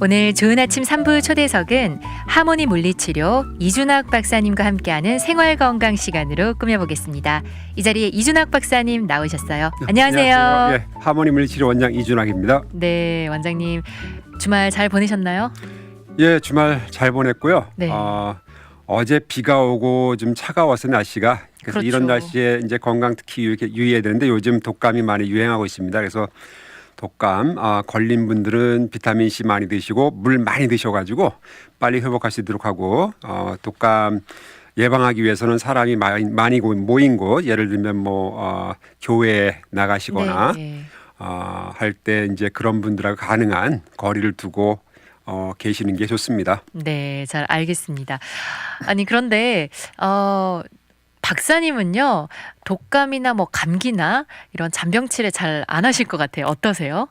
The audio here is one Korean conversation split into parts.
오늘 좋은 아침 3부 초대석은 하모니 물리치료 이준학 박사님과 함께하는 생활건강 시간으로 꾸며보겠습니다. 이 자리에 이준학 박사님 나오셨어요. 안녕하세요. 안녕하세요. 예, 하모니 물리치료 원장 이준학입니다. 네, 원장님 주말 잘 보내셨나요? 예, 주말 잘 보냈고요. 네. 어제 비가 오고 좀 차가워서 날씨가 그래서 그렇죠. 이런 날씨에 이제 건강 특히 유의해야 되는데 요즘 독감이 많이 유행하고 있습니다. 그래서 독감 걸린 분들은 비타민 C 많이 드시고 물 많이 드셔가지고 빨리 회복할 수 있도록 하고 독감 예방하기 위해서는 사람이 많이 모인 곳 예를 들면 뭐 교회에 나가시거나 네. 할 때 이제 그런 분들하고 가능한 거리를 두고 계시는 게 좋습니다. 네, 잘 알겠습니다. 아니 그런데 박사님은요 독감이나 뭐 감기나 이런 잔병 치레 잘 안 하실 것 같아요. 어떠세요?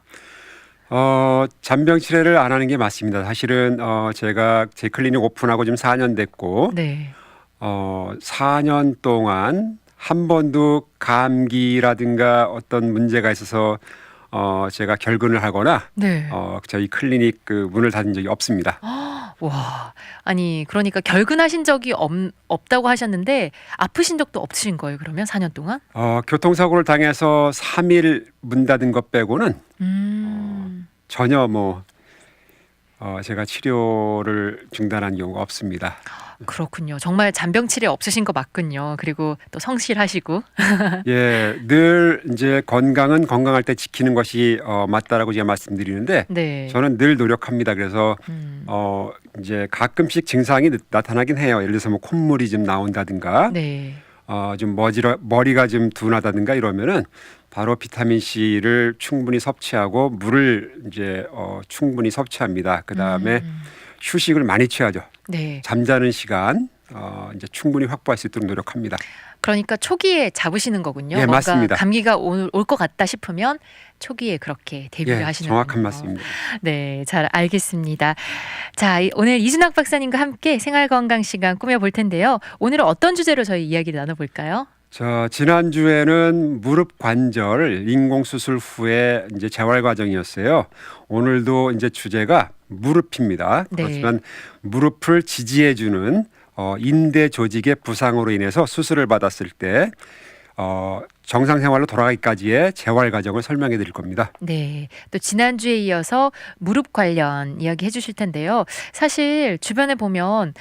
잔병 치레를 안 하는 게 맞습니다. 사실은 제가 제 클리닉 오픈하고 지금 4년 됐고 네. 4년 동안 한 번도 감기라든가 어떤 문제가 있어서 제가 결근을 하거나 네. 저희 클리닉 그 문을 닫은 적이 없습니다. 와, 아니 그러니까 결근하신 적이 없다고 하셨는데 아프신 적도 없으신 거예요? 그러면 4년 동안? 교통사고를 당해서 3일 문 닫은 것 빼고는 전혀 제가 치료를 중단한 경우가 없습니다. 그렇군요. 정말 잔병 치레 없으신 거 맞군요. 그리고 또 성실하시고. 예, 늘 이제 건강은 건강할 때 지키는 것이 맞다라고 제가 말씀드리는데 네. 저는 늘 노력합니다. 그래서 이제 가끔씩 증상이 나타나긴 해요. 예를 들어서 뭐 콧물이 좀 나온다든가, 네. 좀 머리가 좀 둔하다든가 이러면은 바로 비타민 C를 충분히 섭취하고 물을 이제 충분히 섭취합니다. 그 다음에 휴식을 많이 취하죠. 네. 잠자는 시간 이제 충분히 확보할 수 있도록 노력합니다. 그러니까 초기에 잡으시는 거군요. 예, 뭔가 맞습니다. 감기가 올 것 같다 싶으면 초기에 그렇게 대비를 예, 하시는 정확한 거군요. 말씀입니다. 네, 잘 알겠습니다. 자, 오늘 이준학 박사님과 함께 생활건강 시간 꾸며볼 텐데요. 오늘은 어떤 주제로 저희 이야기를 나눠볼까요? 지난주에는 무릎 관절 인공수술 후에 이제 재활 과정이었어요. 오늘도 이제 주제가 무릎입니다. 네. 그렇지만 무릎을 지지해주는 인대 조직의 부상으로 인해서 수술을 받았을 때 정상 생활로 돌아가기까지의 재활 과정을 설명해 드릴 겁니다. 네, 또 지난주에 이어서 무릎 관련 이야기 해주실 텐데요. 사실 주변에 보면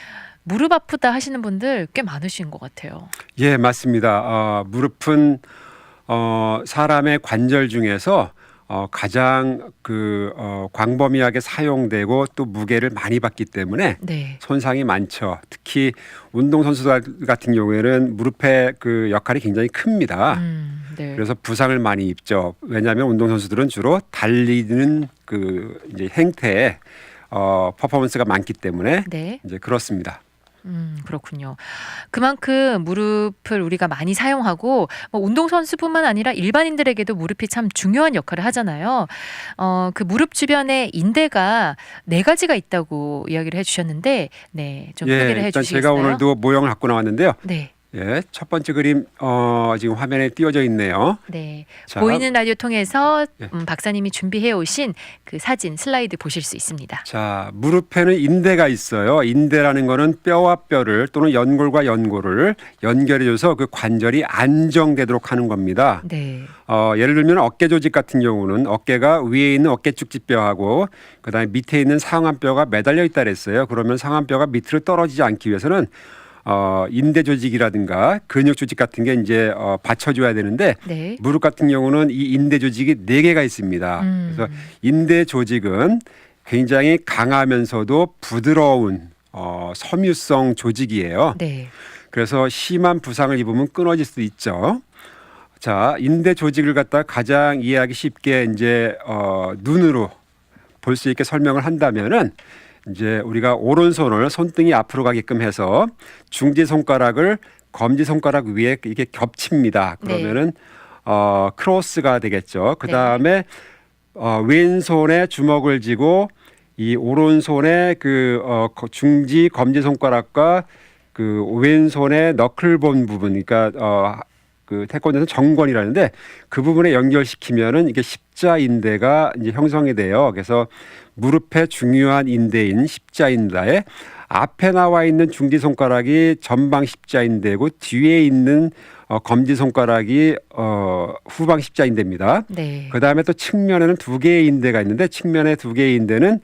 무릎 아프다 하시는 분들 꽤 많으신 것 같아요. 예, 맞습니다. 무릎은 사람의 관절 중에서 가장 광범위하게 사용되고 또 무게를 많이 받기 때문에 네. 손상이 많죠. 특히 운동선수들 같은 경우에는 무릎의 그 역할이 굉장히 큽니다. 네. 그래서 부상을 많이 입죠. 왜냐하면 운동선수들은 주로 달리는 그 이제 행태에 퍼포먼스가 많기 때문에 네. 이제 그렇습니다. 그렇군요. 그만큼 무릎을 우리가 많이 사용하고 뭐 운동선수뿐만 아니라 일반인들에게도 무릎이 참 중요한 역할을 하잖아요. 그 무릎 주변에 인대가 4가지가 있다고 이야기를 해주셨는데, 네, 좀 소개를 일단 해주시겠어요? 제가 오늘도 모형을 갖고 나왔는데요. 네. 예, 첫 번째 그림 지금 화면에 띄워져 있네요. 네. 자, 보이는 라디오 통해서 예. 박사님이 준비해 오신 그 사진 슬라이드 보실 수 있습니다. 자, 무릎에는 인대가 있어요. 인대라는 거는 뼈와 뼈를 또는 연골과 연골을 연결해줘서 그 관절이 안정되도록 하는 겁니다. 네. 예를 들면 어깨 조직 같은 경우는 어깨가 위에 있는 어깨 축지뼈하고 그다음에 밑에 있는 상완뼈가 매달려 있다 그랬어요. 그러면 상완뼈가 밑으로 떨어지지 않기 위해서는 인대 조직이라든가 근육 조직 같은 게 이제 받쳐줘야 되는데 네. 무릎 같은 경우는 이 인대 조직이 4개가 있습니다. 그래서 인대 조직은 굉장히 강하면서도 부드러운 섬유성 조직이에요. 네. 그래서 심한 부상을 입으면 끊어질 수도 있죠. 자, 인대 조직을 갖다 가장 이해하기 쉽게 이제 눈으로 볼 수 있게 설명을 한다면은 이제 우리가 오른손을 손등이 앞으로 가게끔 해서 중지 손가락을 검지 손가락 위에 이게 겹칩니다. 그러면은 크로스가 되겠죠. 그 다음에 왼손에 주먹을 쥐고 이 오른손에 중지 검지 손가락과 그 왼손에 너클본 부분, 그러니까 그 태권도에서 정권이라는데 그 부분에 연결시키면은 이게 십자인대가 이제 형성이 돼요. 그래서 무릎의 중요한 인대인 십자인대에 앞에 나와 있는 중지 손가락이 전방 십자인대고 뒤에 있는 검지 손가락이 후방 십자인대입니다. 네. 그 다음에 또 측면에는 두 개의 인대가 있는데 측면에 두 개의 인대는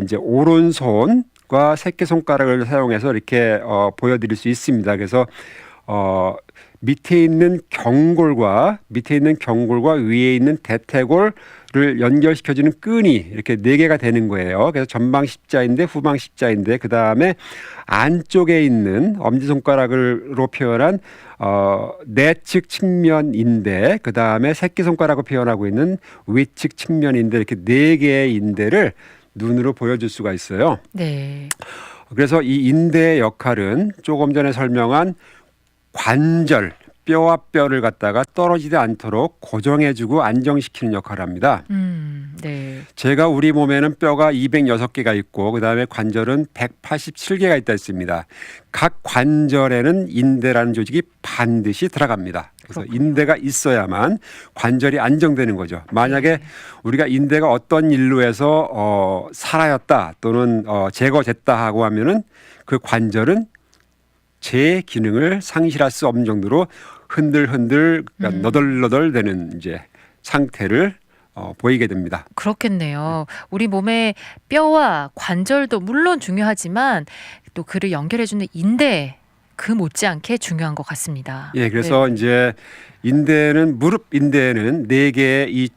이제 오른손과 새끼 손가락을 사용해서 이렇게 보여드릴 수 있습니다. 그래서 밑에 있는 경골과 위에 있는 대퇴골을 연결시켜주는 끈이 이렇게 네 개가 되는 거예요. 그래서 전방 십자인대, 후방 십자인대, 그 다음에 안쪽에 있는 엄지손가락으로 표현한 내측 측면인대, 그 다음에 새끼손가락으로 표현하고 있는 위측 측면인대, 이렇게 네 개의 인대를 눈으로 보여줄 수가 있어요. 네. 그래서 이 인대의 역할은 조금 전에 설명한 관절, 뼈와 뼈를 갖다가 떨어지지 않도록 고정해주고 안정시키는 역할을 합니다. 네. 제가 우리 몸에는 뼈가 206개가 있고 그다음에 관절은 187개가 있다 했습니다. 각 관절에는 인대라는 조직이 반드시 들어갑니다. 그래서 그렇군요. 인대가 있어야만 관절이 안정되는 거죠. 만약에 우리가 인대가 어떤 일로 해서 사라졌다 또는 제거됐다 하고 하면은 그 관절은 제 기능을 상실할 수 없는 정도로 흔들흔들 그러니까 너덜너덜되는 이제 상태를 보이게 됩니다. 그렇겠네요. 우리 몸의 뼈와 관절도 물론 중요하지만 또 그를 연결해주는 인대 그 못지않게 중요한 것 같습니다. 예, 그래서 네. 이제 무릎 인대에는 네 개의 이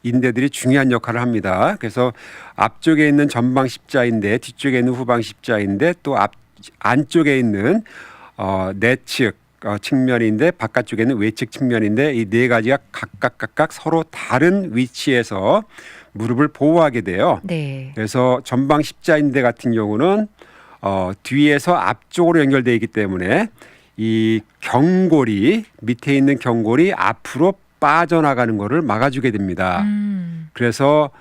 인대들이 중요한 역할을 합니다. 그래서 앞쪽에 있는 전방 십자인대, 뒤쪽에 있는 후방 십자인대, 또 안쪽에 있는 내측 측면인데 바깥쪽에 있는 외측 측면인데 이 네 가지가 각각 서로 다른 위치에서 무릎을 보호하게 돼요. 네. 그래서 전방 십자인대 같은 경우는 뒤에서 앞쪽으로 연결되어 있기 때문에 이 경골이 밑에 있는 경골이 앞으로 빠져나가는 것을 막아주게 됩니다. 그래서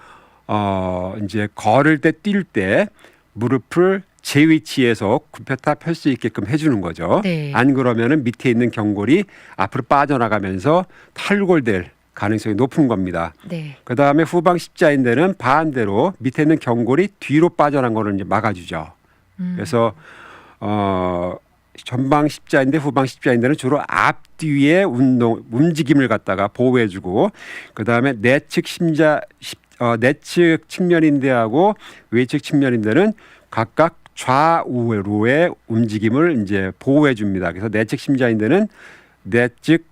이제 걸을 때 뛸 때 무릎을 제 위치에서 굽혔다 펼 수 있게끔 해주는 거죠. 네. 안 그러면은 밑에 있는 경골이 앞으로 빠져나가면서 탈골될 가능성이 높은 겁니다. 네. 그 다음에 후방 십자인대는 반대로 밑에 있는 경골이 뒤로 빠져나간 거를 이제 막아주죠. 그래서 전방 십자인대, 후방 십자인대는 주로 앞뒤의 움직임을 갖다가 보호해주고, 그 다음에 내측 측면인대하고 외측 측면인대는 각각 좌우로의 움직임을 이제 보호해 줍니다. 그래서 내측 심자인대는 내측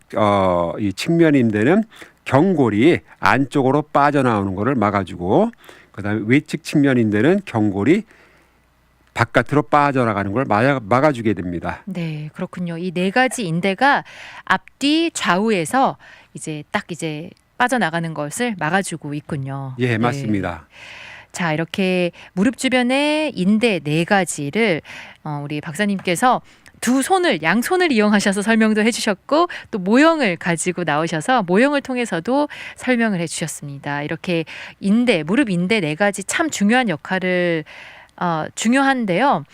이 측면인대는 경골이 안쪽으로 빠져나오는 것을 막아주고, 그다음에 외측 측면인대는 경골이 바깥으로 빠져나가는 걸 막아주게 됩니다. 네, 그렇군요. 이 네 가지 인대가 앞뒤 좌우에서 이제 빠져나가는 것을 막아주고 있군요. 예, 네. 맞습니다. 자, 이렇게 무릎 주변의 인대 네 가지를 우리 박사님께서 양손을 이용하셔서 설명도 해주셨고 또 모형을 가지고 나오셔서 모형을 통해서도 설명을 해주셨습니다. 이렇게 무릎 인대 네 가지 참 중요한 역할을 중요한데요.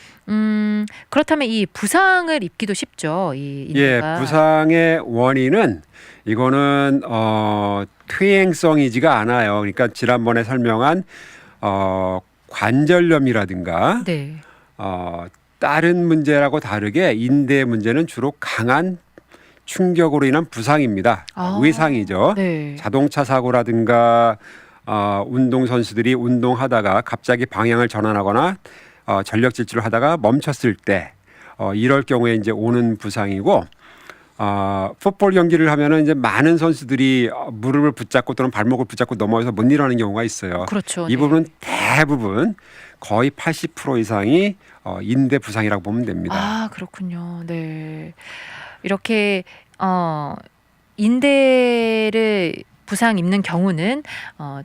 그렇다면 이 부상을 입기도 쉽죠. 이 예, 인대가. 부상의 원인은 이거는 퇴행성이지가 않아요. 그러니까 지난번에 설명한 관절염이라든가 네. 다른 문제라고 다르게 인대 문제는 주로 강한 충격으로 인한 부상입니다. 외상이죠. 네. 자동차 사고라든가 운동 선수들이 운동하다가 갑자기 방향을 전환하거나 전력 질주를 하다가 멈췄을 때 이럴 경우에 이제 오는 부상이고, 풋볼 경기를 하면은 이제 많은 선수들이 무릎을 붙잡고 또는 발목을 붙잡고 넘어져서 못 일어나는 경우가 있어요. 그렇죠. 이 네. 부분은 대부분 거의 80% 이상이 인대 부상이라고 보면 됩니다. 아, 그렇군요. 네. 이렇게 인대를 부상 입는 경우는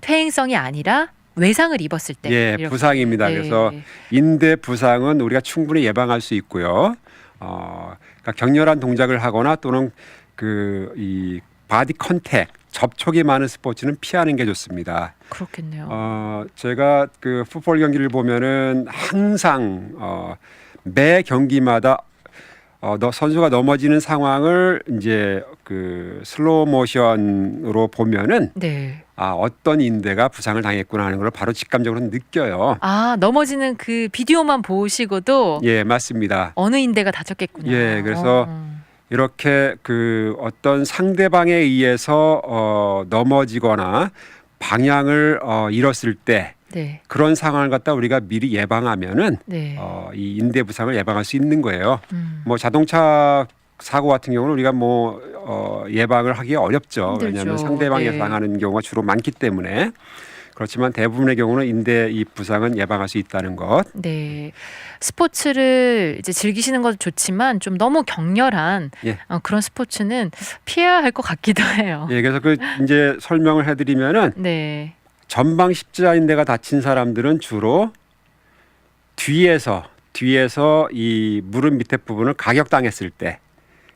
퇴행성이 아니라 외상을 입었을 때 예, 이렇게. 부상입니다. 네. 그래서 인대 부상은 우리가 충분히 예방할 수 있고요. 그러니까 격렬한 동작을 하거나 또는 이 바디 컨택, 접촉이 많은 스포츠는 피하는 게 좋습니다. 그렇겠네요. 제가 그 풋볼 경기를 보면은 항상 매 경기마다 선수가 넘어지는 상황을 이제 그 슬로우 모션으로 보면은 네. 어떤 인대가 부상을 당했구나 하는 걸 바로 직감적으로 느껴요. 넘어지는 그 비디오만 보시고도 예, 맞습니다. 어느 인대가 다쳤겠구나. 예, 그래서 이렇게 그 어떤 상대방에 의해서 넘어지거나 방향을 잃었을 때 네. 그런 상황을 갖다 우리가 미리 예방하면은 네. 이 인대 부상을 예방할 수 있는 거예요. 음. 뭐 자동차 사고 같은 경우는 우리가 예방을 하기 어렵죠. 힘들죠. 왜냐하면 상대방이 네. 당하는 경우가 주로 많기 때문에. 그렇지만 대부분의 경우는 인대 이 부상은 예방할 수 있다는 것. 네. 스포츠를 이제 즐기시는 것도 좋지만 좀 너무 격렬한 예. 그런 스포츠는 피해야 할 것 같기도 해요. 예, 그래서 그 이제 설명을 해드리면은 네. 전방 십자인대가 다친 사람들은 주로 뒤에서 이 무릎 밑에 부분을 가격당했을 때,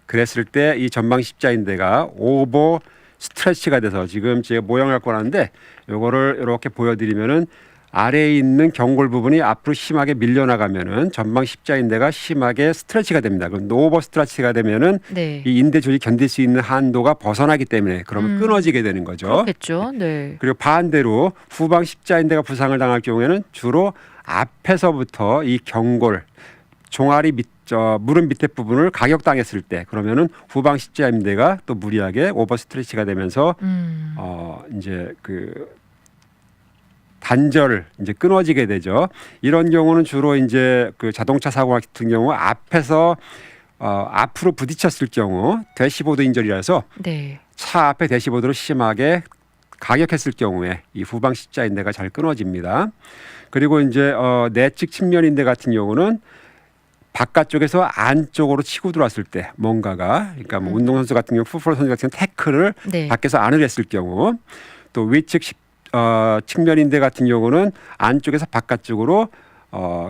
그랬을 때 이 전방 십자인대가 오버 스트레치가 돼서 지금 제가 모양을 갖고 왔는데 요거를 이렇게 보여드리면은 아래에 있는 경골 부분이 앞으로 심하게 밀려나가면은 전방 십자인대가 심하게 스트레치가 됩니다. 그럼 오버 스트레치가 되면은 네. 이 인대 조직이 견딜 수 있는 한도가 벗어나기 때문에 그러면 끊어지게 되는 거죠. 그렇겠죠. 네. 그리고 반대로 후방 십자인대가 부상을 당할 경우에는 주로 앞에서부터 이 경골 종아리 무릎 밑에 부분을 가격당했을 때 그러면은 후방 십자인대가 또 무리하게 오버 스트레치가 되면서 이제 그 단절 이제 끊어지게 되죠. 이런 경우는 주로 이제 그 자동차 사고 같은 경우 앞에서 앞으로 부딪혔을 경우 대시보드 인절이라서 네. 차 앞에 대시보드로 심하게 가격했을 경우에 이 후방 십자인대가 잘 끊어집니다. 그리고 이제 내측 측면인대 같은 경우는 바깥쪽에서 안쪽으로 치고 들어왔을 때 뭔가가 그러니까 뭐 운동선수 같은 경우 풋볼 선수 같은 경우 태클을 네. 밖에서 안을 했을 경우 또 위측 측면인대 같은 경우는 안쪽에서 바깥쪽으로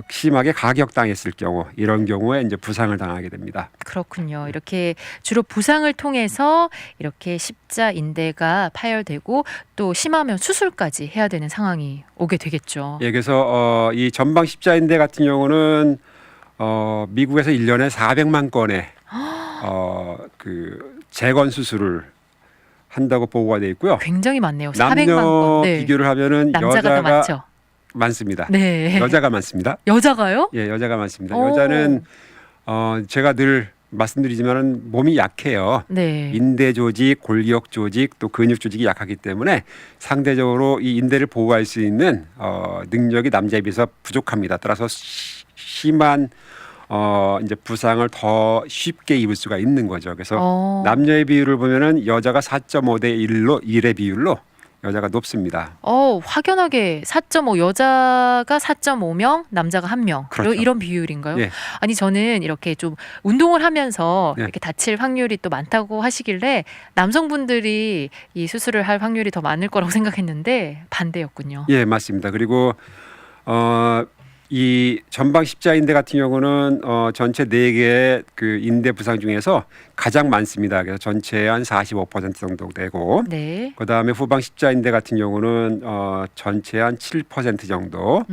심하게 가격당했을 경우 이런 경우에 이제 부상을 당하게 됩니다. 그렇군요. 이렇게 주로 부상을 통해서 이렇게 십자인대가 파열되고 또 심하면 수술까지 해야 되는 상황이 오게 되겠죠. 예, 그래서 이 전방 십자인대 같은 경우는 미국에서 1년에 400만 건의 그 재건 수술을 한다고 보고가 돼 있고요. 굉장히 많네요. 남녀 400만 건. 네. 비교를 하면은 남자가 더 여자가 많죠. 많습니다. 네. 여자가 많습니다. 여자가요? 예, 여자가 많습니다. 오. 여자는 제가 늘 말씀드리지만은 몸이 약해요. 네. 인대 조직, 골격 조직, 또 근육 조직이 약하기 때문에 상대적으로 이 인대를 보호할 수 있는 능력이 남자에 비해서 부족합니다. 따라서 심한 이제 부상을 더 쉽게 입을 수가 있는 거죠. 그래서 남녀의 비율을 보면은 여자가 4.5대 1의 비율로 여자가 높습니다. 확연하게 4.5 여자가 4.5명, 남자가 1명. 그렇죠. 이런 비율인가요? 예. 아니 저는 이렇게 좀 운동을 하면서 예. 이렇게 다칠 확률이 또 많다고 하시길래 남성분들이 이 수술을 할 확률이 더 많을 거라고 생각했는데 반대였군요. 예, 맞습니다. 그리고 이 전방 십자인대 같은 경우는 전체 4개의 그 인대 부상 중에서 가장 많습니다. 그래서 전체의 한 45% 정도 되고 네. 그다음에 후방 십자인대 같은 경우는 전체의 한 7% 정도.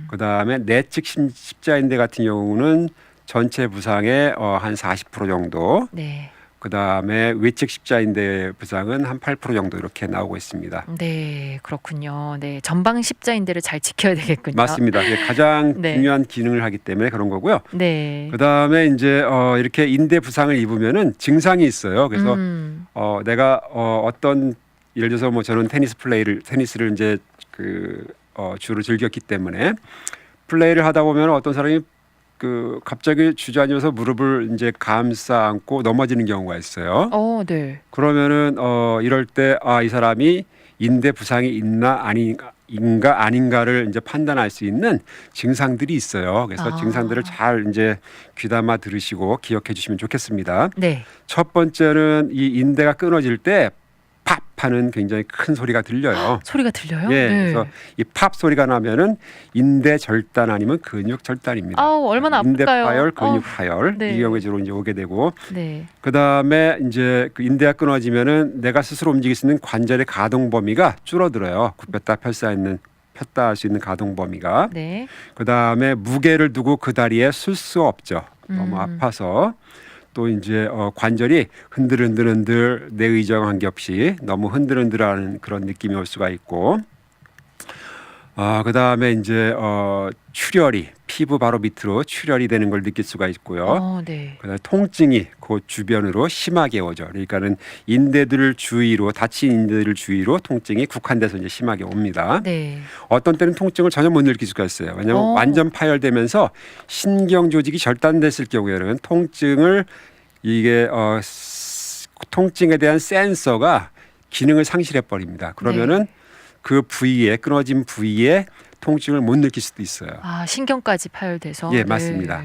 그다음에 내측 십자인대 같은 경우는 전체 부상의 한 40% 정도. 네. 그다음에 외측 십자인대 부상은 한 8% 정도 이렇게 나오고 있습니다. 네, 그렇군요. 네, 전방 십자인대를 잘 지켜야 되겠군요. 맞습니다. 이게 가장 네. 중요한 기능을 하기 때문에 그런 거고요. 네. 그다음에 이제 이렇게 인대 부상을 입으면은 증상이 있어요. 그래서 내가 어떤 예를 들어서 뭐 저는 테니스를 이제 주로 즐겼기 때문에 플레이를 하다 보면 어떤 사람이 갑자기 주저앉아서 무릎을 이제 감싸 안고 넘어지는 경우가 있어요. 네. 그러면은 이럴 때 이 사람이 인대 부상이 있나 아닌가를 이제 판단할 수 있는 증상들이 있어요. 그래서 증상들을 잘 이제 귀담아 들으시고 기억해 주시면 좋겠습니다. 네. 첫 번째는 이 인대가 끊어질 때 팝 하는 굉장히 큰 소리가 들려요. 소리가 들려요? 예, 네. 그래서 이 팝 소리가 나면은 인대 절단 아니면 근육 절단입니다. 아우, 얼마나 인대 아플까요? 파열, 근육 어우, 파열 네. 이 경우에 주로 이제 오게 되고 네. 그 다음에 이제 그 인대가 끊어지면은 내가 스스로 움직일 수 있는 관절의 가동 범위가 줄어들어요. 굽혔다 폈다 할 수 있는 가동 범위가. 네. 그 다음에 무게를 두고 그 다리에 쓸 수 없죠. 너무 아파서. 또 이제 관절이 흔들흔들 내 의지와 관계없이 너무 흔들흔들하는 그런 느낌이 올 수가 있고, 그 다음에 이제 출혈이 피부 바로 밑으로 출혈이 되는 걸 느낄 수가 있고요. 네. 그다음에 통증이 그 주변으로 심하게 오죠. 그러니까는 인대들 주위로 다친 인대들 주위로 통증이 국한돼서 이제 심하게 옵니다. 네. 어떤 때는 통증을 전혀 못 느낄 수가 있어요. 왜냐하면 완전 파열되면서 신경 조직이 절단됐을 경우에는 통증을 이게 통증에 대한 센서가 기능을 상실해 버립니다. 그러면은 그 부위에 끊어진 부위에 통증을 못 느낄 수도 있어요. 아, 신경까지 파열돼서. 예, 네. 맞습니다.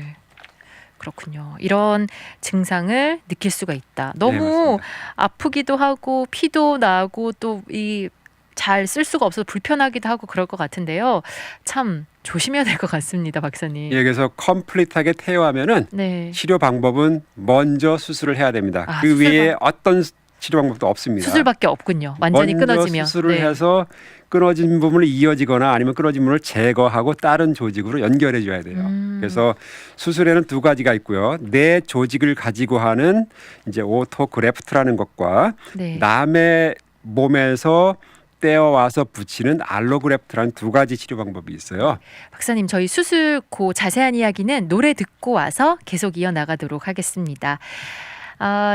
그렇군요. 이런 증상을 느낄 수가 있다. 네, 너무 맞습니다. 아프기도 하고 피도 나고 또 이 잘 쓸 수가 없어서 불편하기도 하고 그럴 것 같은데요. 참 조심해야 될 것 같습니다, 박사님. 예, 그래서 컴플리트하게 퇴화하면은 네. 치료 방법은 먼저 수술을 해야 됩니다. 아, 그 수술 외에 어떤 치료 방법도 없습니다. 수술밖에 없군요. 완전히 먼저 끊어지면. 수술을 네. 해서 끊어진 부분을 이어지거나 아니면 끊어진 부분을 제거하고 다른 조직으로 연결해 줘야 돼요. 그래서 수술에는 두 가지가 있고요. 내 조직을 가지고 하는 이제 오토그래프트라는 것과 네. 남의 몸에서 떼어와서 붙이는 알로그래프트라는 두 가지 치료 방법이 있어요. 박사님, 저희 수술 그 자세한 이야기는 노래 듣고 와서 계속 이어나가도록 하겠습니다.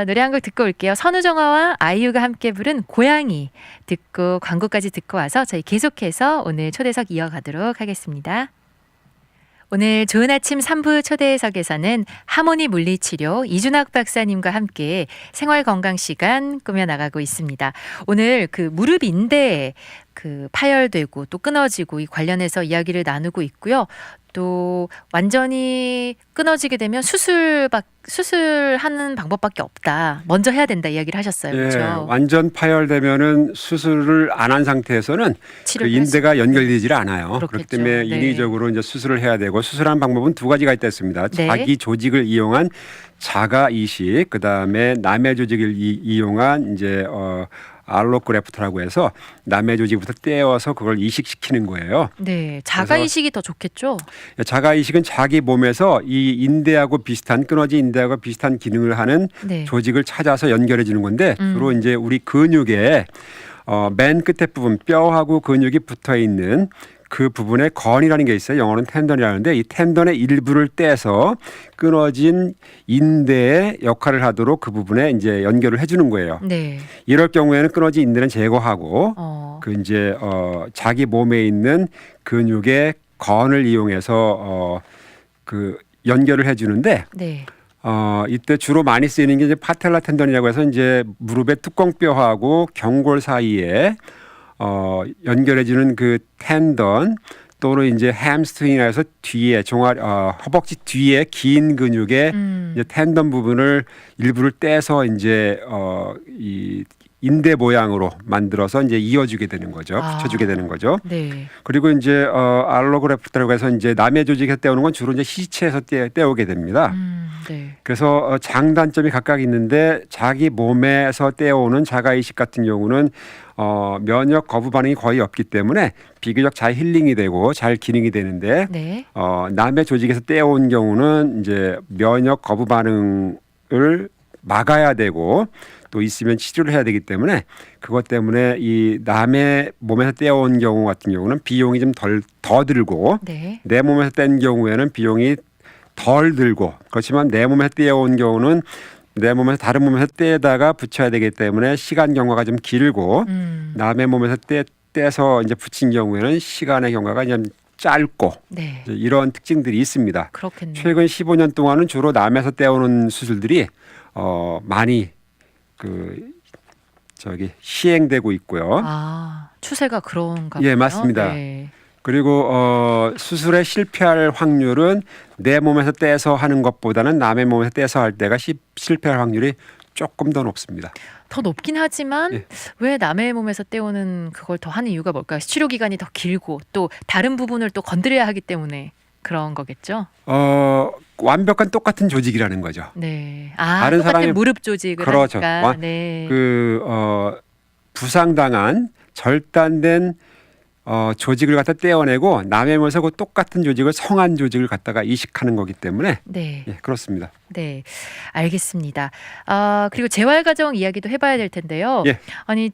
노래 한 곡 듣고 올게요. 선우정아와 아이유가 함께 부른 고양이 듣고 광고까지 듣고 와서 저희 계속해서 오늘 초대석 이어가도록 하겠습니다. 오늘 좋은 아침 3부 초대석에서는 하모니 물리치료 이준학 박사님과 함께 생활건강 시간 꾸며나가고 있습니다. 오늘 그 무릎 인대 그 파열되고 또 끊어지고 이 관련해서 이야기를 나누고 있고요. 또 완전히 끊어지게 되면 수술하는 방법밖에 없다. 먼저 해야 된다 이야기를 하셨어요. 예, 그렇죠? 완전 파열되면은 수술을 안 한 상태에서는 그 치료를 할 수- 인대가 연결되질 않아요. 그렇기 그렇겠죠. 때문에 네. 인위적으로 이제 수술을 해야 되고 수술하는 방법은 두 가지가 있습니다. 네. 자기 조직을 이용한 자가 이식, 그 다음에 남의 조직을 이용한 이제 알로그래프트라고 해서 남의 조직부터 떼어서 그걸 이식시키는 거예요. 네, 자가 그래서- 이식이 더 좋겠죠. 자가 이식은 자기 몸에서 이 인대하고 비슷한 끊어진 인대하고 비슷한 기능을 하는 네. 조직을 찾아서 연결해 주는 건데 주로 이제 우리 근육에 맨 끝에 부분 뼈하고 근육이 붙어 있는 그 부분에 건이라는 게 있어요. 영어로는 텐던이라는데 이 텐던의 일부를 떼서 끊어진 인대의 역할을 하도록 그 부분에 이제 연결을 해주는 거예요. 네. 이럴 경우에는 끊어진 인대는 제거하고 그 이제 자기 몸에 있는 근육의 건을 이용해서 그 연결을 해주는데 네. 이때 주로 많이 쓰이는 게 이제 파텔라 텐던이라고 해서 이제 무릎의 뚜껑뼈하고 경골 사이에 연결해주는 그 텐던 또는 이제 햄스트링이라 해서 뒤에 허벅지 뒤에 긴 근육의 이제 텐던 부분을 일부를 떼서 이제 이 인대 모양으로 만들어서 이제 이어주게 되는 거죠. 붙여주게 되는 거죠. 네. 그리고 이제 알로그래프트라고 해서 이제 남의 조직에서 떼오는 건 주로 이제 시체에서 떼오게 됩니다. 네. 그래서 장단점이 각각 있는데 자기 몸에서 떼어오는 자가 이식 같은 경우는 면역 거부 반응이 거의 없기 때문에 비교적 잘 힐링이 되고 잘 기능이 되는데 네. 남의 조직에서 떼어온 경우는 이제 면역 거부 반응을 막아야 되고 또 있으면 치료를 해야 되기 때문에 그것 때문에 이 남의 몸에서 떼어온 경우 같은 경우는 비용이 좀 더 들고 네. 내 몸에서 뗀 경우에는 비용이 덜 들고 그렇지만 내 몸에서 떼어온 경우는 내 몸에서 다른 몸에서 떼다가 붙여야 되기 때문에 시간 경과가 좀 길고 남의 몸에서 떼서 이제 붙인 경우에는 시간의 경과가 좀 짧고 네. 이제 이런 특징들이 있습니다. 그렇겠네요. 최근 15년 동안은 주로 남에서 떼오는 수술들이 많이 시행되고 있고요. 추세가 그런가 예, 봐요. 맞습니다. 네. 그리고 수술에 실패할 확률은 내 몸에서 떼서 하는 것보다는 남의 몸에서 떼서 할 때가 실패할 확률이 조금 더 높습니다. 더 높긴 하지만 예. 왜 남의 몸에서 떼오는 그걸 더 하는 이유가 뭘까요? 치료 기간이 더 길고 또 다른 부분을 또 건드려야 하기 때문에 그런 거겠죠. 완벽한 똑같은 조직이라는 거죠. 네. 다른 똑같은 사람이- 무릎 조직을 그렇죠. 하니까. 네. 부상당한 절단된 조직을 갖다 떼어내고 남의 몸에서 그 똑같은 조직을 성한 조직을 갖다가 이식하는 거기 때문에 네. 예, 그렇습니다. 네. 알겠습니다. 그리고 재활 과정 이야기도 해봐야 될 텐데요. 예. 아니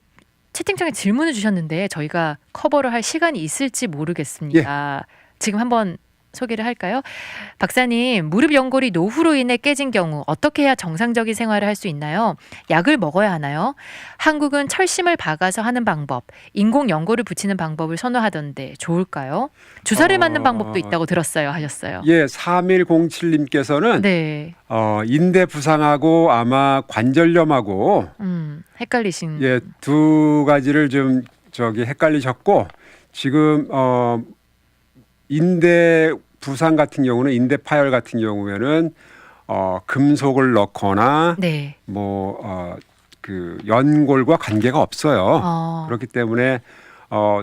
채팅창에 질문을 주셨는데 저희가 커버를 할 시간이 있을지 모르겠습니다. 지금 한번 소개를 할까요? 박사님, 무릎 연골이 노후로 인해 깨진 경우 어떻게 해야 정상적인 생활을 할 수 있나요? 약을 먹어야 하나요? 한국은 철심을 박아서 하는 방법, 인공 연골을 붙이는 방법을 선호하던데 좋을까요? 주사를 맞는 방법도 있다고 들었어요. 하셨어요. 예, 3107님께서는 네. 인대 부상하고 아마 관절염하고 헷갈리신. 예, 두 가지를 좀 헷갈리셨고 지금 인대 부상 같은 경우는 인대 파열 같은 경우에는 금속을 넣거나 네. 그 연골과 관계가 없어요. 그렇기 때문에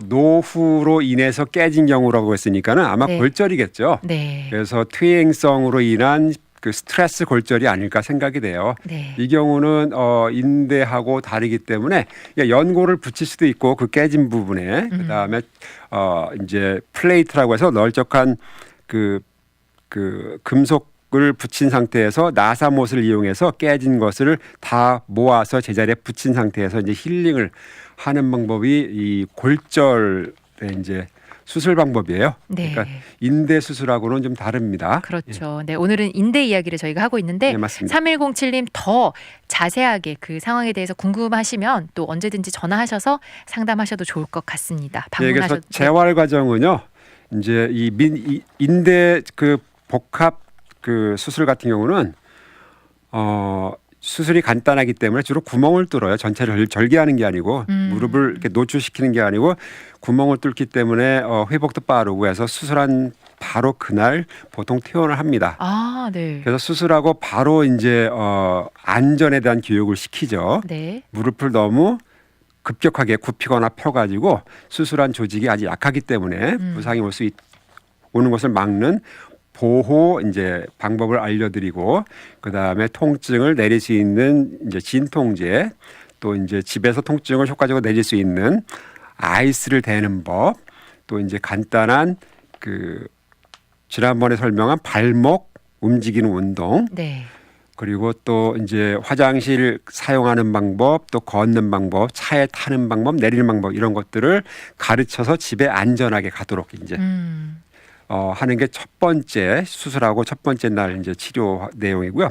노후로 인해서 깨진 경우라고 했으니까는 아마 네. 골절이겠죠. 네. 그래서 퇴행성으로 인한 그 스트레스 골절이 아닐까 생각이 돼요. 네. 이 경우는 인대하고 다르기 때문에 연골을 붙일 수도 있고 그 깨진 부분에 그다음에 이제 플레이트라고 해서 널쩍한 그 금속을 붙인 상태에서 나사못을 이용해서 깨진 것을 다 모아서 제자리에 붙인 상태에서 이제 힐링을 하는 방법이 이 골절의 이제 수술 방법이에요. 네. 그러니까 인대 수술하고는 좀 다릅니다. 그렇죠. 네, 오늘은 인대 이야기를 저희가 하고 있는데 네, 맞습니다. 3107님 더 자세하게 그 상황에 대해서 궁금하시면 또 언제든지 전화하셔서 상담하셔도 좋을 것 같습니다. 네, 그래서 방문하셔도. 재활 과정은요. 이제 이 인대 그 복합 그 수술 같은 경우는 수술이 간단하기 때문에 주로 구멍을 뚫어요. 전체를 절개하는 게 아니고 무릎을 이렇게 노출시키는 게 아니고 구멍을 뚫기 때문에 회복도 빠르고 해서 수술한 바로 그날 보통 퇴원을 합니다. 네. 그래서 수술하고 바로 이제 안전에 대한 교육을 시키죠. 네. 무릎을 너무 급격하게 굽히거나 펴가지고 수술한 조직이 아주 약하기 때문에 부상이 오는 것을 막는 보호 이제 방법을 알려드리고 그 다음에 통증을 내릴 수 있는 이제 진통제 또 이제 집에서 통증을 효과적으로 내릴 수 있는 아이스를 대는 법 또 이제 간단한 그 지난번에 설명한 발목 움직이는 운동 네. 그리고 또 이제 화장실 사용하는 방법, 또 걷는 방법, 차에 타는 방법, 내리는 방법 이런 것들을 가르쳐서 집에 안전하게 가도록 이제 하는 게 첫 번째 수술하고 첫 번째 날 이제 치료 내용이고요.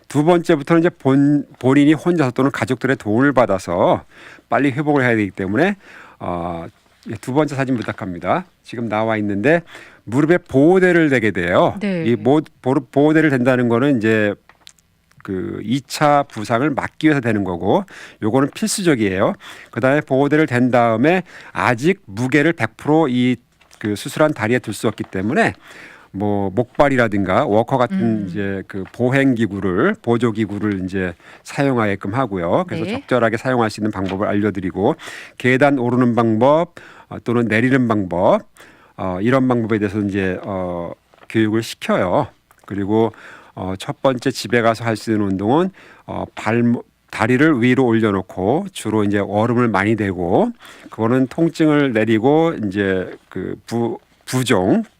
두 번째부터는 이제 본인이 혼자서 또는 가족들의 도움을 받아서 빨리 회복을 해야 되기 때문에 두 번째 사진 부탁합니다. 지금 나와 있는데 무릎에 보호대를 대게 돼요. 네. 이 보호대를 댄다는 거는 이제 그 2차 부상을 막기 위해서 되는 거고 요거는 필수적이에요. 그다음에 보호대를 댄 다음에 아직 무게를 100% 그 수술한 다리에 둘 수 없기 때문에 뭐 목발이라든가 워커 같은 이제 그 보조 기구를 이제 사용하게끔 하고요. 그래서 네. 적절하게 사용할 수 있는 방법을 알려드리고 계단 오르는 방법 또는 내리는 방법 이런 방법에 대해서 이제 교육을 시켜요. 그리고 첫 번째 집에 가서 할 수 있는 운동은 다리를 위로 올려놓고 주로 이제 얼음을 많이 대고 그거는 통증을 내리고 이제 그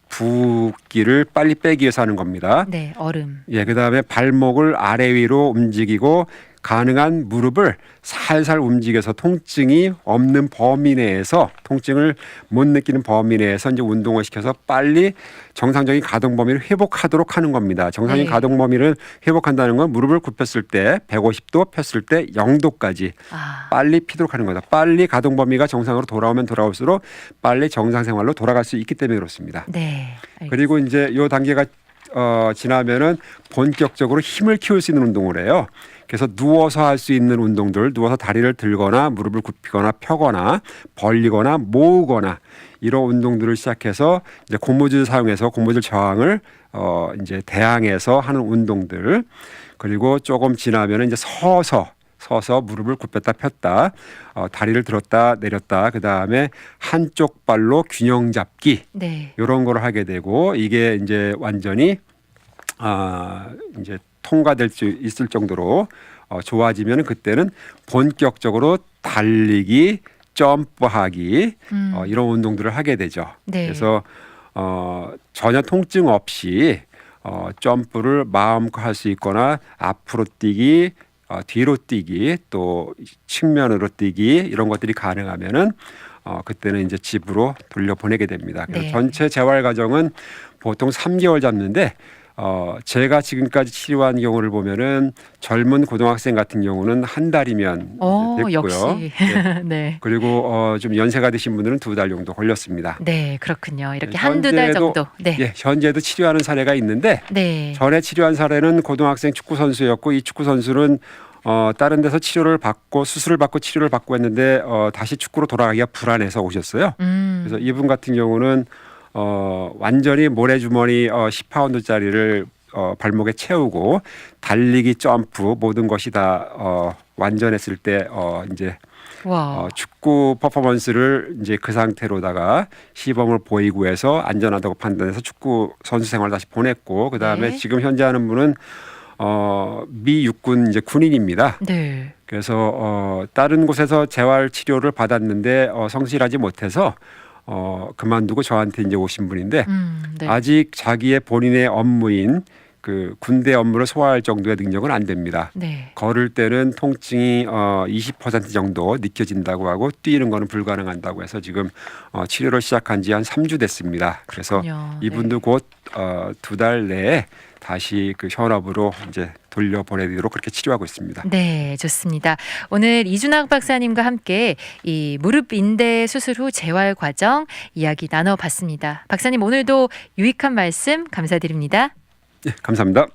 붓기를 빨리 빼기 위해서 하는 겁니다. 네. 얼음. 예, 그다음에 발목을 아래 위로 움직이고 가능한 무릎을 살살 움직여서 통증이 없는 범위 내에서 통증을 못 느끼는 범위 내에서 이제 운동을 시켜서 빨리 정상적인 가동 범위를 회복하도록 하는 겁니다. 정상적인 네. 가동 범위를 회복한다는 건 무릎을 굽혔을 때 150도 폈을 때 0도까지 빨리 피도록 하는 거다. 빨리 가동 범위가 정상으로 돌아오면 돌아올수록 빨리 정상 생활로 돌아갈 수 있기 때문에 그렇습니다. 네. 그리고 이제 요 단계가 지나면은 본격적으로 힘을 키울 수 있는 운동을 해요. 그래서 누워서 할 수 있는 운동들, 누워서 다리를 들거나 무릎을 굽히거나 펴거나 벌리거나 모으거나 이런 운동들을 시작해서 이제 고무줄 사용해서 고무줄 저항을 이제 대항해서 하는 운동들, 그리고 조금 지나면 이제 서서 무릎을 굽혔다 폈다, 다리를 들었다 내렸다, 그 다음에 한쪽 발로 균형 잡기, 네. 이런 걸 하게 되고, 이게 이제 완전히 이제 통과될 수 있을 정도로 좋아지면 그때는 본격적으로 달리기, 점프하기, 이런 운동들을 하게 되죠. 네. 그래서 전혀 통증 없이 점프를 마음껏 할 수 있거나 앞으로 뛰기, 뒤로 뛰기, 또 측면으로 뛰기, 이런 것들이 가능하면은 그때는 이제 집으로 돌려보내게 됩니다. 그래서 네. 전체 재활 과정은 보통 3개월 잡는데, 제가 지금까지 치료한 경우를 보면은 젊은 고등학생 같은 경우는 한 달이면 됐고요. 역시. 네. 네. 그리고 좀 연세가 드신 분들은 2달 정도 걸렸습니다. 네, 그렇군요. 이렇게 네, 한두 달 현재도- 정도. 네. 예, 현재도 치료하는 사례가 있는데, 네. 전에 치료한 사례는 고등학생 축구 선수였고, 이 축구 선수는 다른 데서 치료를 받고 수술을 받고 치료를 받고 했는데 다시 축구로 돌아가기가 불안해서 오셨어요. 그래서 이분 같은 경우는 완전히 모래주머니 10파운드짜리를 발목에 채우고 달리기, 점프 모든 것이 다 완전했을 때 이제 와. 축구 퍼포먼스를 이제 그 상태로다가 시범을 보이고 해서 안전하다고 판단해서 축구 선수 생활 다시 보냈고, 그 다음에 네. 지금 현재 하는 분은 미 육군 이제 군인입니다. 네. 그래서 다른 곳에서 재활 치료를 받았는데 성실하지 못해서 그만두고 저한테 이제 오신 분인데, 네. 아직 자기의 본인의 업무인 그 군대 업무를 소화할 정도의 능력은 안 됩니다. 네. 걸을 때는 통증이 20% 정도 느껴진다고 하고, 뛰는 거는 불가능한다고 해서 지금 치료를 시작한 지 한 3주 됐습니다. 그래서 그렇군요. 이분도 곧 2달 내에 다시 그 현업으로 이제 돌려보내도록 그렇게 치료하고 있습니다. 네, 좋습니다. 오늘 이준학 박사님과 함께 이 무릎 인대 수술 후 재활 과정 이야기 나눠봤습니다. 박사님, 오늘도 유익한 말씀 감사드립니다. 예, 감사합니다.